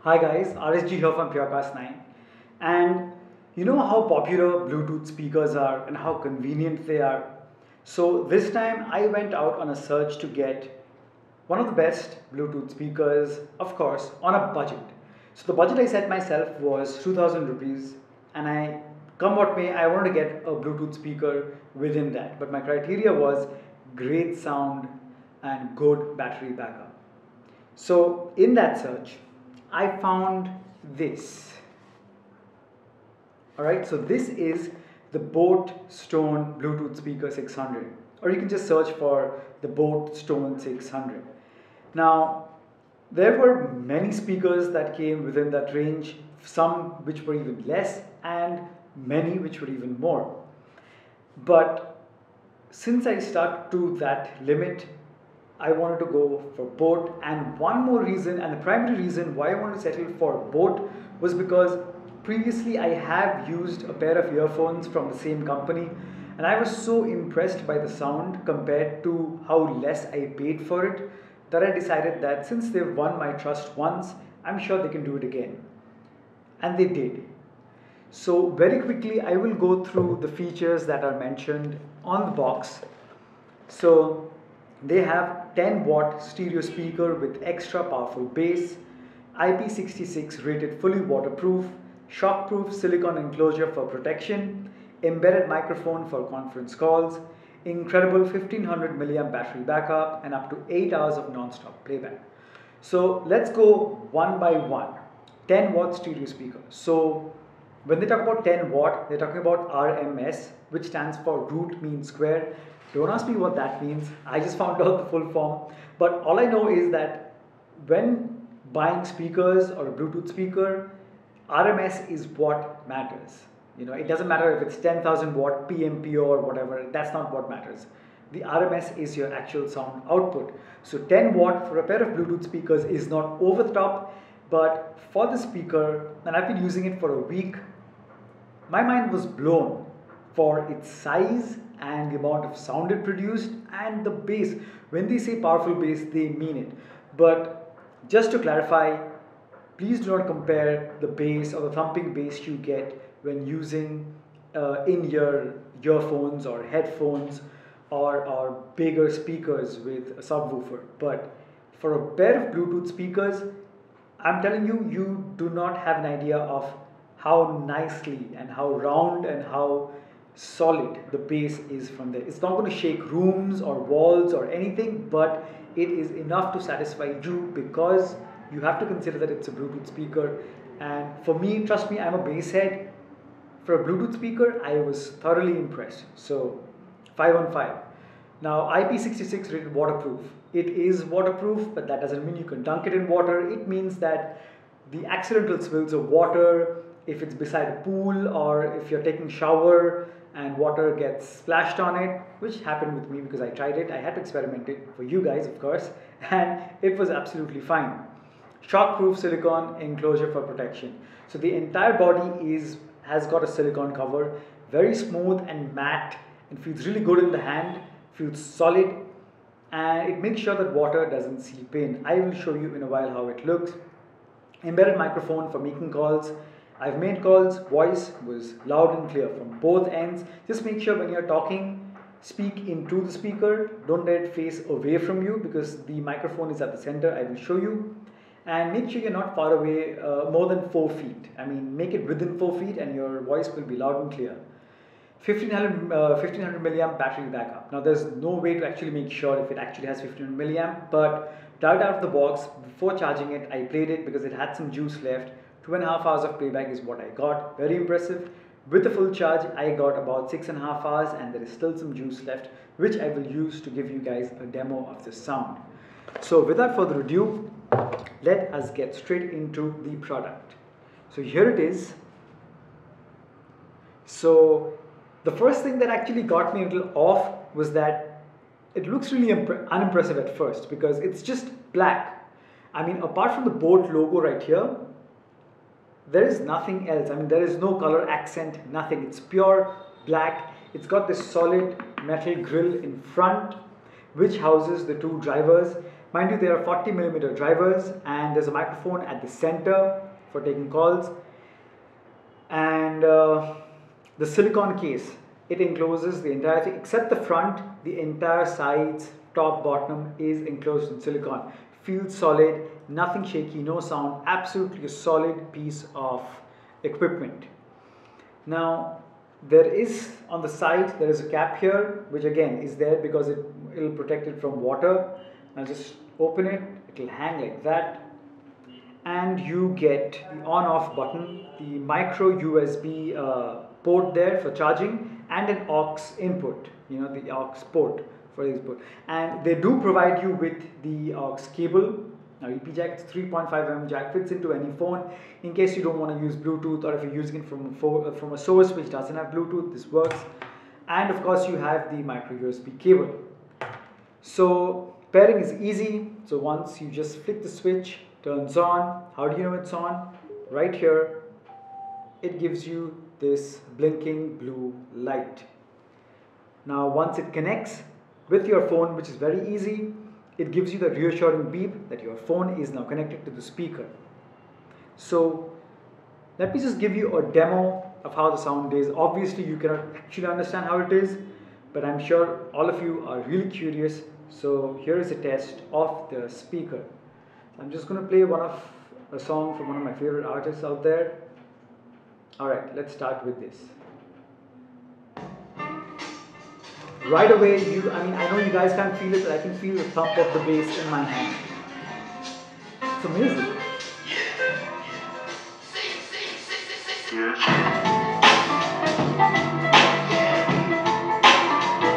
Hi guys, RSG here from Purecast9. And you know how popular Bluetooth speakers are and how convenient they are. So this time I went out on a search to get one of the best Bluetooth speakers, of course, on a budget. So the budget I set myself was 2000 rupees, and come what may, I wanted to get a Bluetooth speaker within that. But my criteria was great sound and good battery backup. So in that search, I found this. Alright, so this is the Boat Stone Bluetooth Speaker 600, or you can just search for the Boat Stone 600. Now, there were many speakers that came within that range, some which were even less, and many which were even more. But since I stuck to that limit, I wanted to go for Boat, and one more reason, and the primary reason why I wanted to settle for Boat was because previously I have used a pair of earphones from the same company, and I was so impressed by the sound compared to how less I paid for it that I decided that since they've won my trust once, I'm sure they can do it again. And they did. So very quickly I will go through the features that are mentioned on the box. So they have 10 watt stereo speaker with extra powerful bass, IP66 rated fully waterproof, shockproof silicone enclosure for protection, embedded microphone for conference calls, incredible 1500 milliamp battery backup, and up to 8 hours of non-stop playback. So let's go one by one. 10 watt stereo speaker. So when they talk about 10 watt, they're talking about RMS, which stands for root mean square. Don't ask me what that means. I just found out the full form. But all I know is that when buying speakers or a Bluetooth speaker, RMS is what matters. It doesn't matter if it's 10,000 watt PMPO or whatever. That's not what matters. The RMS is your actual sound output. So 10 watt for a pair of Bluetooth speakers is not over the top, but for the speaker, and I've been using it for a week, my mind was blown for its size and the amount of sound it produced and the bass. When they say powerful bass, they mean it. But just to clarify, please do not compare the bass or the thumping bass you get when using in-ear earphones or headphones or bigger speakers with a subwoofer. But for a pair of Bluetooth speakers, I'm telling you, you do not have an idea of how nicely and how round and how solid the bass is from there. It's not going to shake rooms or walls or anything, but it is enough to satisfy you because you have to consider that it's a Bluetooth speaker. And for me, trust me, I'm a bass head. For a Bluetooth speaker, I was thoroughly impressed. So 5 on 5. Now IP66 rated waterproof. It is waterproof, but that doesn't mean you can dunk it in water. It means that the accidental spills of water, if it's beside a pool or if you're taking a shower and water gets splashed on it, which happened with me because I tried it. I had to experiment it for you guys, of course, and it was absolutely fine. Shockproof silicone enclosure for protection. So the entire body has got a silicone cover, very smooth and matte, and feels really good in the hand, feels solid, and it makes sure that water doesn't seep in. I will show you in a while how it looks. Embedded microphone for making calls. I've made calls, voice was loud and clear from both ends. Just make sure when you're talking, speak into the speaker. Don't let it face away from you because the microphone is at the center. I will show you. And make sure you're not far away, more than 4 feet. I mean, make it within 4 feet and your voice will be loud and clear. 1500 milliamp battery backup. Now there's no way to actually make sure if it actually has 1500 milliamp, but right out of the box, before charging it, I played it because it had some juice left. 2.5 hours of playback is what I got. Very impressive. With the full charge, I got about 6.5 hours and there is still some juice left, which I will use to give you guys a demo of the sound. So without further ado, let us get straight into the product. So here it is. So the first thing that actually got me a little off was that it looks really unimpressive at first because it's just black. I mean, apart from the Boat logo right here, there is nothing else. I mean, there is no color accent, nothing. It's pure black. It's got this solid metal grille in front, which houses the two drivers. Mind you, there are 40mm drivers, and there's a microphone at the center for taking calls. And the silicone case, it encloses the entire thing except the front. The entire sides, top, bottom is enclosed in silicone. Feels solid, nothing shaky, no sound, absolutely a solid piece of equipment. Now there is on the side, there is a cap here, which again is there because it'll protect it from water. I'll just open it, it'll hang like that, and you get the on off button, the micro USB port there for charging, and an aux input, the aux port for input. And they do provide you with the aux cable. Now EP jack, it's 3.5mm jack, fits into any phone. In case you don't want to use Bluetooth, or if you're using it from a source which doesn't have Bluetooth, this works. And of course you have the micro USB cable. So pairing is easy. So once you just flick the switch, turns on. How do you know it's on? Right here, it gives you this blinking blue light. Now once it connects with your phone, which is very easy, it gives you the reassuring beep that your phone is now connected to the speaker. So let me just give you a demo of how the sound is. Obviously you cannot actually understand how it is, but I'm sure all of you are really curious. So here is a test of the speaker. I'm just going to play a song from one of my favorite artists out there. Alright, let's start with this. Right away, I know you guys can't feel it, but I can feel the thump of the bass in my hand. It's amazing.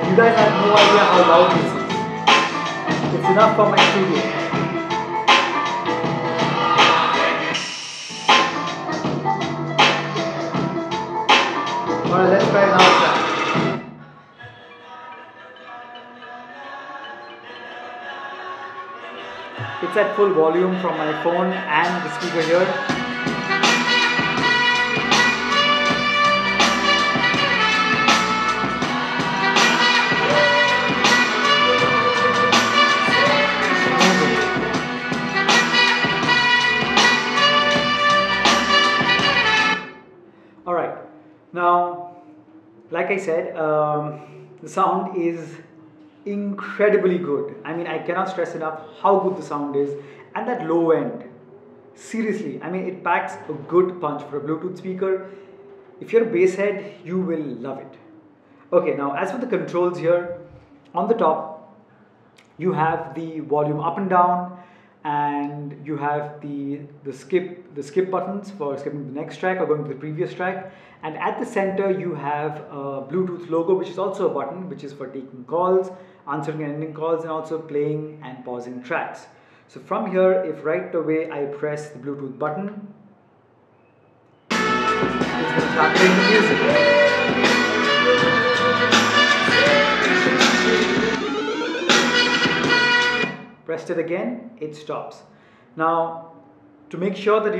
You guys have no idea how loud this is. It's enough for my studio. Alright, let's try another track. It's at full volume from my phone and the speaker here. Alright, now like I said, the sound is incredibly good. I cannot stress enough how good the sound is. And that low end, seriously, it packs a good punch for a Bluetooth speaker. If you're a bass head, you will love it. Okay, now as for the controls here, on the top you have the volume up and down, and you have the skip buttons for skipping the next track or going to the previous track. And at the center you have a Bluetooth logo, which is also a button, which is for taking calls, answering and ending calls, and also playing and pausing tracks. So from here, if right away I press the Bluetooth button, it's going to start playing the music. Pressed it again, it stops. Now, to make sure that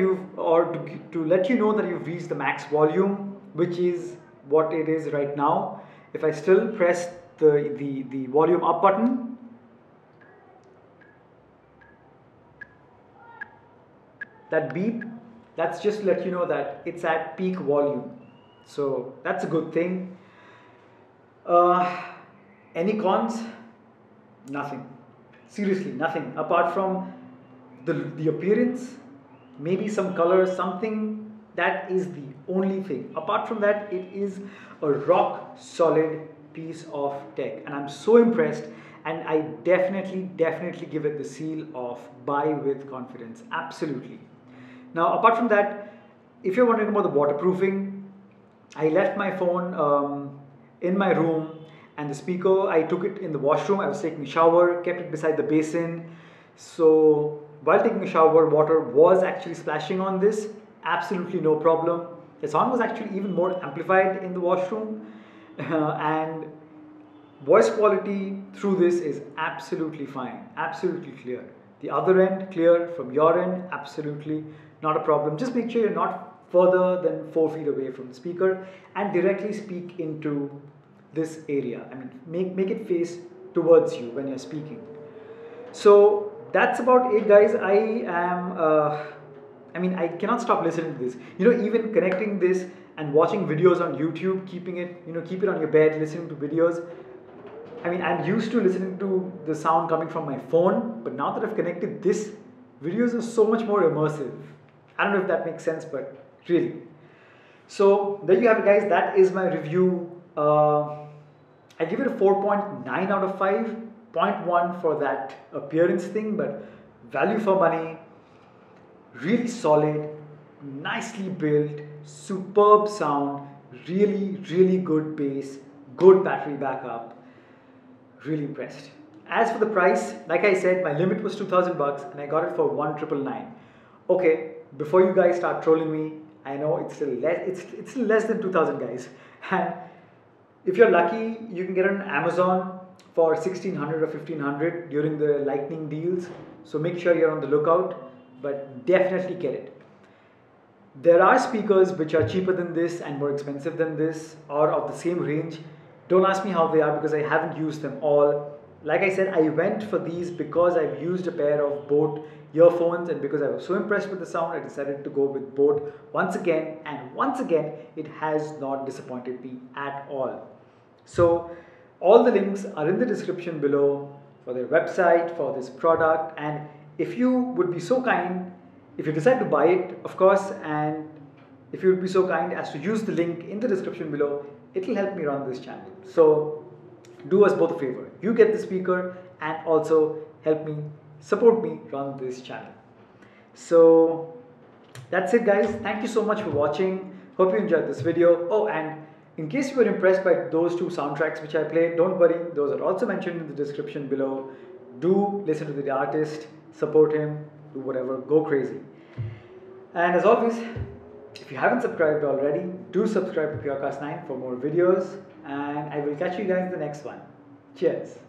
to let you know that you've reached the max volume, which is what it is right now, if I still press the volume up button, that beep, that's just to let you know that it's at peak volume. So that's a good thing. Any cons? Nothing. Seriously, nothing. Apart from the appearance, maybe some color, something, that is the only thing. Apart from that, it is a rock solid piece of tech, and I'm so impressed, and I definitely give it the seal of buy with confidence. Absolutely. Now apart from that, if you're wondering about the waterproofing, I left my phone in my room, and the speaker, I took it in the washroom. I was taking a shower, kept it beside the basin. So while taking a shower, water was actually splashing on this. Absolutely no problem. The sound was actually even more amplified in the washroom. And voice quality through this is absolutely fine, absolutely clear. The other end, clear. From your end, absolutely not a problem. Just make sure you're not further than 4 feet away from the speaker and directly speak into this area. Make it face towards you when you're speaking. So that's about it, guys. I mean, I cannot stop listening to this. You know, even connecting this and watching videos on YouTube, keeping it, you know, keep it on your bed, listening to videos. I mean, I'm used to listening to the sound coming from my phone, but now that I've connected this, videos are so much more immersive. I don't know if that makes sense, but really. So there you have it, guys. That is my review. I give it a 4.9 out of 5. 0.1 for that appearance thing, but value for money. Really solid, nicely built, superb sound, really good bass, good battery backup. Really impressed. As for the price, like I said, my limit was 2,000 bucks and I got it for 1,999. Okay, before you guys start trolling me, I know it's still less than 2,000, guys. And if you're lucky, you can get it on Amazon for 1,600 or 1,500 during the lightning deals. So make sure you're on the lookout, but definitely get it. There are speakers which are cheaper than this and more expensive than this, or of the same range. Don't ask me how they are because I haven't used them all. Like I said, I went for these because I've used a pair of Boat earphones, and because I was so impressed with the sound, I decided to go with Boat once again, and once again it has not disappointed me at all. So all the links are in the description below for their website, for this product, and if you would be so kind, if you decide to buy it, of course, and if you would be so kind as to use the link in the description below, it will help me run this channel. So do us both a favor. You get the speaker and also help me, support me run this channel. So that's it, guys. Thank you so much for watching. Hope you enjoyed this video. Oh, and in case you were impressed by those two soundtracks which I played, don't worry, those are also mentioned in the description below. Do listen to the artist, support him, do whatever, go crazy. And as always, if you haven't subscribed already, do subscribe to Purecast 9 for more videos, and I will catch you guys in the next one. Cheers.